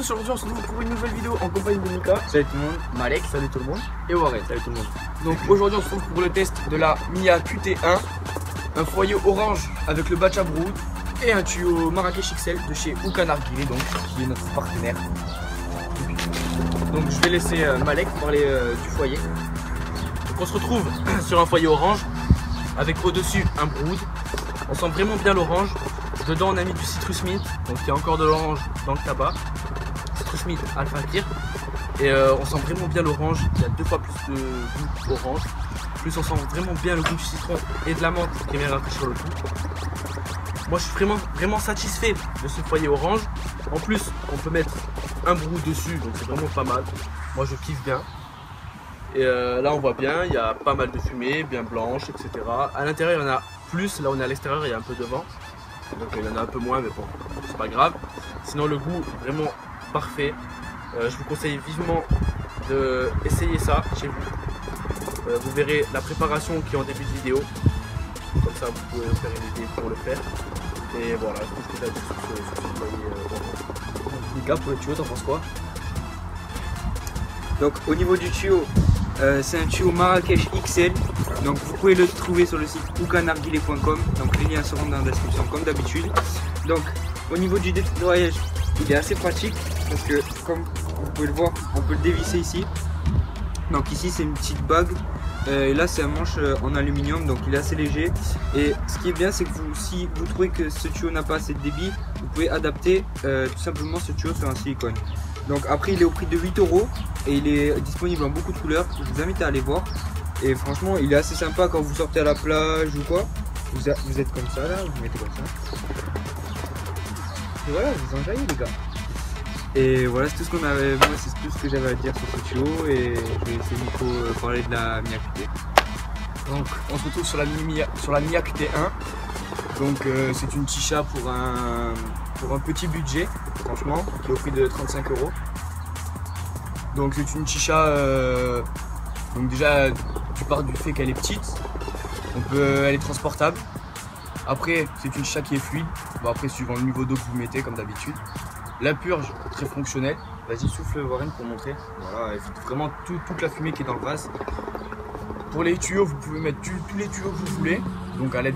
tous, aujourd'hui on se retrouve pour une nouvelle vidéo en compagnie de Mika. Salut tout le monde. Malek, salut tout le monde. Et Warren, salut tout le monde. Donc aujourd'hui on se retrouve pour le test de la Mia QT1. Un foyer orange avec le batch à brood et un tuyau Marrakech XL de chez Oukan Narguilé, donc qui est notre partenaire. Donc je vais laisser Malek parler du foyer. Donc on se retrouve sur un foyer orange avec au-dessus un brood. On sent vraiment bien l'orange. Dedans on a mis du citrus mint, donc il y a encore de l'orange dans le tabac. Citrus mint alpha clear. Et on sent vraiment bien l'orange, il y a 2 fois plus de goût orange. Plus on sent vraiment bien le goût du citron et de la menthe qui vient rafraîchir le tout. Moi je suis vraiment satisfait de ce foyer orange. En plus on peut mettre un brou dessus, donc c'est vraiment pas mal. Moi je kiffe bien. Et là on voit bien, il y a pas mal de fumée, bien blanche, etc. À l'intérieur il y en a plus, là on est à l'extérieur, il y a un peu de vent. Donc il y en a un peu moins, mais bon, c'est pas grave. Sinon le goût est vraiment parfait. Je vous conseille vivement d'essayer ça chez vous. Vous verrez la préparation qui est en début de vidéo. Comme ça vous pouvez vous faire une idée pour le faire. Et voilà, tout ce que j'ai à dire sur ce foyer. Mika, pour le tuyau, t'en penses quoi? Donc au niveau du tuyau, c'est un tuyau Marrakech XL. Donc vous pouvez le trouver sur le site oukanarguilé.com. Donc les liens seront dans la description comme d'habitude. Donc au niveau du nettoyage, il est assez pratique parce que comme vous pouvez le voir, on peut le dévisser ici. Donc ici c'est une petite bague. Et là c'est un manche en aluminium, donc il est assez léger. Et ce qui est bien, c'est que si vous trouvez que ce tuyau n'a pas assez de débit, vous pouvez adapter tout simplement ce tuyau sur un silicone. Donc après il est au prix de 8 € et il est disponible en beaucoup de couleurs. Je vous invite à aller voir. Et franchement il est assez sympa quand vous sortez à la plage ou quoi. Vous êtes comme ça là, vous mettez comme ça. Et voilà, vous enjaillez les gars. Et voilà, c'est tout ce qu'on avait. Moi c'est tout ce que j'avais à dire sur ce tuyau. Et je vais laisser Nico parler de la Mia QT. Donc on se retrouve sur la Mia QT1. Donc c'est une chicha pour un petit budget, franchement, qui est au prix de 35 €. Donc c'est une chicha, donc déjà tu pars du fait qu'elle est petite, elle est transportable. Après c'est une chicha qui est fluide, bon, après suivant le niveau d'eau que vous mettez comme d'habitude. La purge, très fonctionnelle. Vas-y souffle Warren pour montrer. Voilà, évite vraiment toute la fumée qui est dans le vase. Pour les tuyaux, vous pouvez mettre tous les tuyaux que vous voulez, donc à l'aide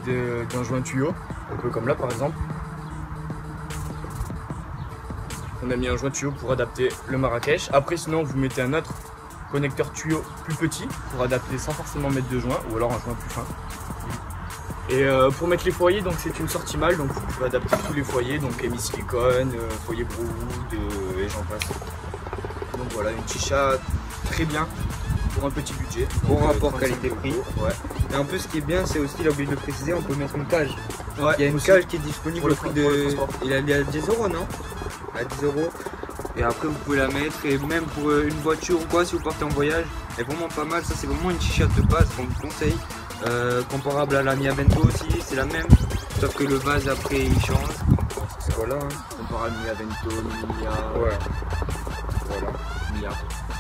d'un joint tuyau, un peu comme là par exemple. On a mis un joint tuyau pour adapter le Marrakech. Après sinon vous mettez un autre connecteur tuyau plus petit pour adapter sans forcément mettre de joint, ou alors un joint plus fin. Et pour mettre les foyers, donc c'est une sortie mâle, donc vous pouvez adapter tous les foyers, donc hémi-silicone, foyer brood et j'en passe. Donc voilà, une chicha très bien pour un petit budget. Bon rapport qualité-prix. Ouais. Et en plus ce qui est bien, c'est aussi, il a oublié de le préciser, on peut mettre une cage. Ouais, il y a une cage qui est disponible au prix de... Il est à 10 € non? À 10 €. Et après vous pouvez la mettre, et même pour une voiture ou quoi, si vous partez en voyage, elle est vraiment pas mal. Ça c'est vraiment une chicha de base qu'on vous conseille. Comparable à la Mia Vento aussi, c'est la même, sauf que le vase après il change. Voilà, hein. Comparable à Mia Vento, Mia... Ouais. Voilà, Mia.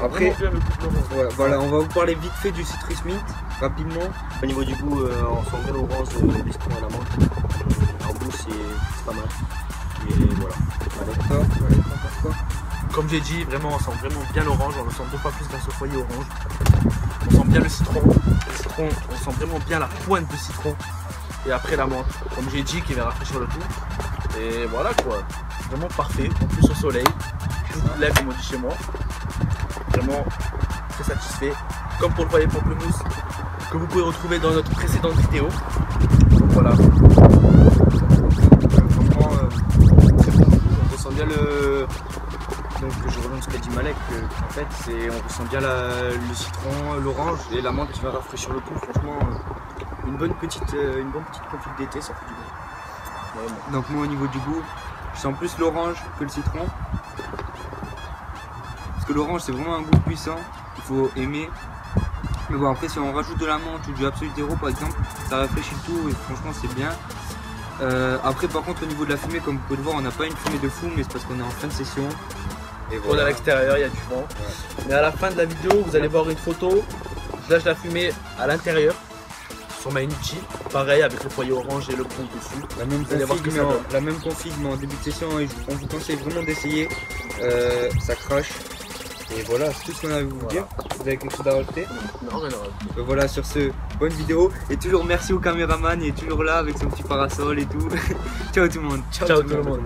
Après, ouais, voilà, on va vous parler vite fait du citrus mint, rapidement. Au niveau du goût, on sent bien l'orange, le citron à la menthe. En bouche, c'est pas mal. Et voilà. Comme j'ai dit, vraiment, on sent vraiment bien l'orange, on le sent 2 fois plus dans ce foyer orange. On sent bien le citron, on sent vraiment bien la pointe de citron. Et après la menthe, comme j'ai dit, qui va rafraîchir le tout. Et voilà quoi, vraiment parfait, en plus au soleil, toute lèvres comme on dit chez moi. Vraiment très satisfait, comme pour le foyer pamplemousse que vous pouvez retrouver dans notre précédente vidéo. Donc voilà. Franchement, très bon, on ressent bien le... Donc je relance ce qu'a dit Malek, en fait on ressent bien le citron, l'orange et la menthe qui va rafraîchir le tout. Franchement, une bonne petite config d'été, ça fait du bien. Vraiment. Donc moi au niveau du goût, je sens plus l'orange que le citron. Parce que l'orange c'est vraiment un goût puissant, il faut aimer. Mais bon, après si on rajoute de la menthe ou du Absolut Zero par exemple, ça rafraîchit le tout et franchement c'est bien. Après par contre au niveau de la fumée, comme vous pouvez le voir, on n'a pas une fumée de fou, mais c'est parce qu'on est en fin de session. Et voilà. On est à l'extérieur, il y a du vent. Ouais. Mais à la fin de la vidéo, vous allez voir une photo. Je lâche la fumée à l'intérieur, format Inuchi, pareil avec le foyer orange et le brou dessus. Vous allez voir ce que ça donne. La même config mais en début de session et on vous conseille vraiment d'essayer. Ça crache. Et voilà, c'est tout ce qu'on avait à vous dire. Vous avez quelque chose à rajouter? Non, rien à rajouter. Voilà, sur ce, bonne vidéo. Et toujours merci au caméraman, il est toujours là avec son petit parasol et tout. Ciao tout le monde. Ciao tout le monde.